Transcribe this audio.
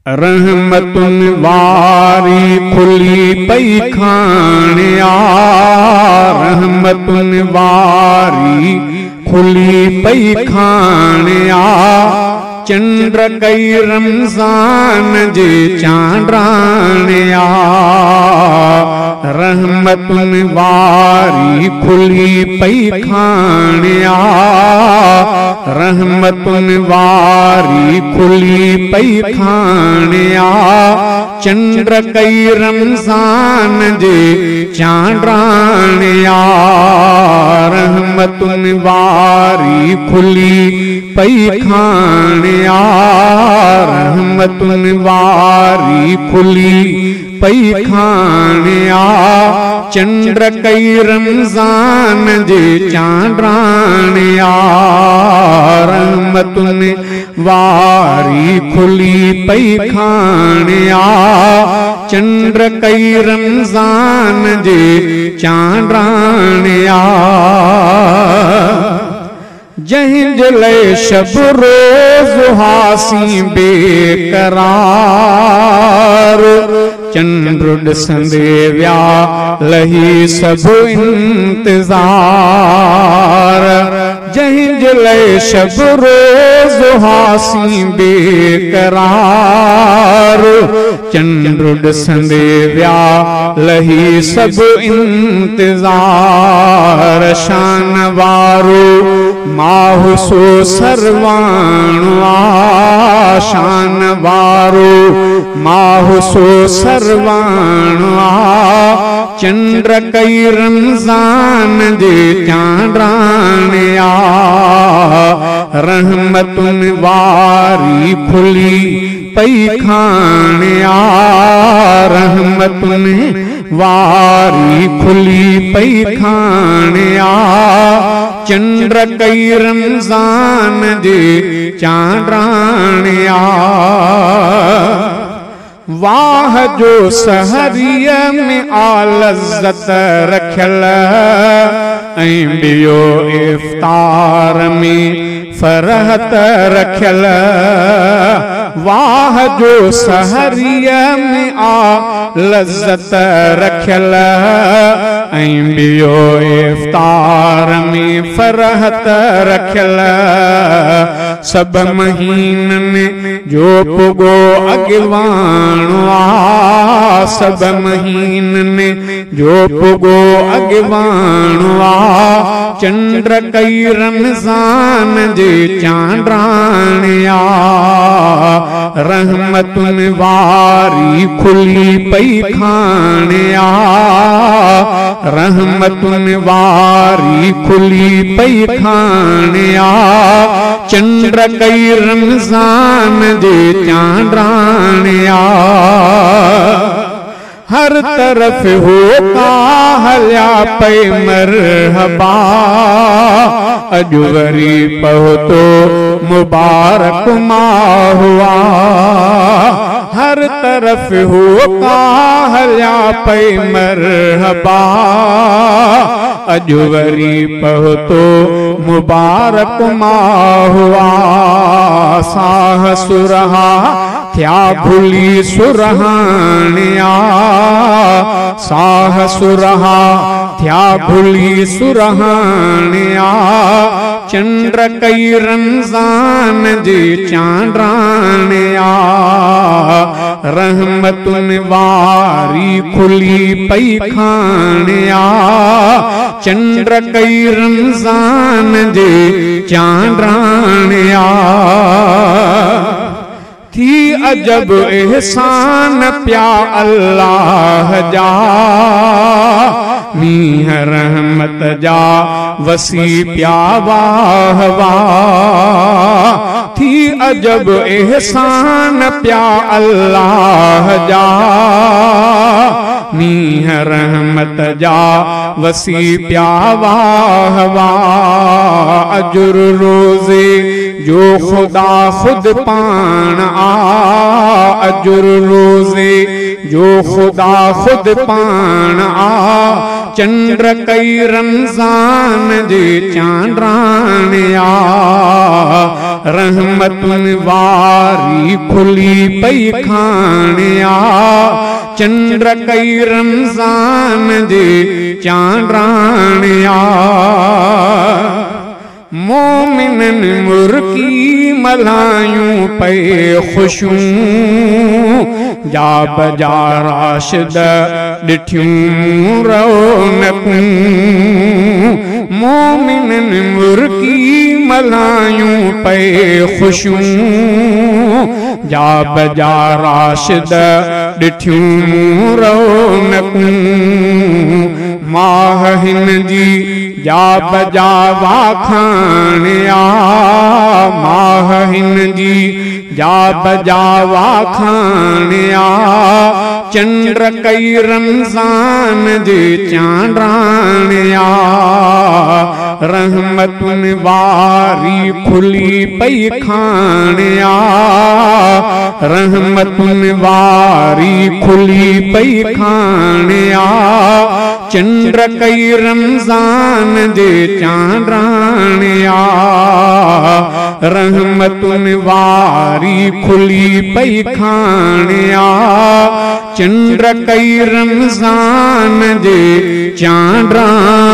रहमतुन वारी खुली पई खाणिया, रहमतुन वारी खुली पई खाणिया। चंद्र कई रमज़ान जे चांड्राणिया, रहमतुन वारी खुली पई खाणिया, रहमतुन वारी खुली पई खाणिया। चंद्र कई रमज़ान जे चांड्राणिया, रहमतुन वारी खुली पई खाणिया, रहमतुन वारी खुली पई खाणिया। चंद्र कई रमज़ान जे चांड्राणिया, रहमतुन वारी खुली पई खाणिया। चंद्र कई रमज़ान जे चांड्राणिया। जहिं जले शब रोज़ हासी बेकरार, चंद्र ॾिसंदे विया लही सब इंतज़ार। जहिं जले शब रोज़ हासी बेकरार, चंद्र ॾिसंदे विया लही सब इंतज़ार। शान वारो माहु सो सर्वाणु आ, शान वारो माहु सो सर्वाणु आ। चंद्र कई रमज़ान जे चांड्राणिया, रहमतुन वारी खुली पई खाणिया, रहमतुन वारी खुली पई खाणिया। चंद्र कई रमज़ान जे चांड्राणिया। वाह जो सहरिया में आलज़त रखियल, ऐं ॿियो इफ्तार में फरहत रखियल। वाह जो सहरिया में आलज़त रखियल, ऐं ॿियो इफ्तार में फरहत रखियल। सब महीननि जो पुगो अॻवाणु आ, सब महीननि जो पुगो अॻवाणु आ। चंद्र कई रमज़ान जे चांड्राणिया, रहमतुन वारी खुली पई खाणिया, रहमतुन वारी खुली पई खाणिया। चंद्र कई रमज़ान जे चांड्राणिया। हर तरफ होता हल्या पे मरहबा, अजु वरी पहुतो मुबारक माह हुआ। हर तरफ होता हल्या पे मरहबा, अजु वरी पहुतो मुबारक माह हुआ। साह सुरहा थिया भुली सुरहानिया, साह सुरहा थिया भुली सुरहानिया। चंद्र कई रमज़ान जे चांड्राणिया, रहमतुन वारी खुली पई खाणिया। चंद्र कई रमज़ान जे चांड्राणिया। थी अजब एहसान प्या अल्लाह जा, मींह रहमत जा वसी प्या वाह वाह। थी अजब एहसान प्या अल्लाह जा, मींह रहमत जा वसी प्या वाह वाह। अजुर रोज़े जो खुदा खुद पान आ, अजुर रोज़े जो खुदा खुद पान आ। चंद्र कई रमज़ान जे चांड्राणिया रहमतुन वारी खुली पई खाणिया चंद्र कई रमज़ान जे चांड्राणिया मोमिनन मुर्की मल्हायूं पे खुशूं जा बजा राशिद ॾिठियूं रौनकूं मोमिनन मुर्की मल्हायूं पे खुशूं जा बजा राशिद ॾिठियूं रौनकूं माह हिन जी जा बजा वाखाणिया माह हिन जी जा बजा वाखाणिया चंद्र कई रमज़ान जे चांड्राणिया रहमतुन वारी खुली पई खाणिया रहमतुन वारी खुली पई खाणिया चंद्र कई रमज़ान जे चांड्राणिया रहमतुन वारी खुली पई खाणिया चंद्र कई रमज़ान जे चांड्राणिया।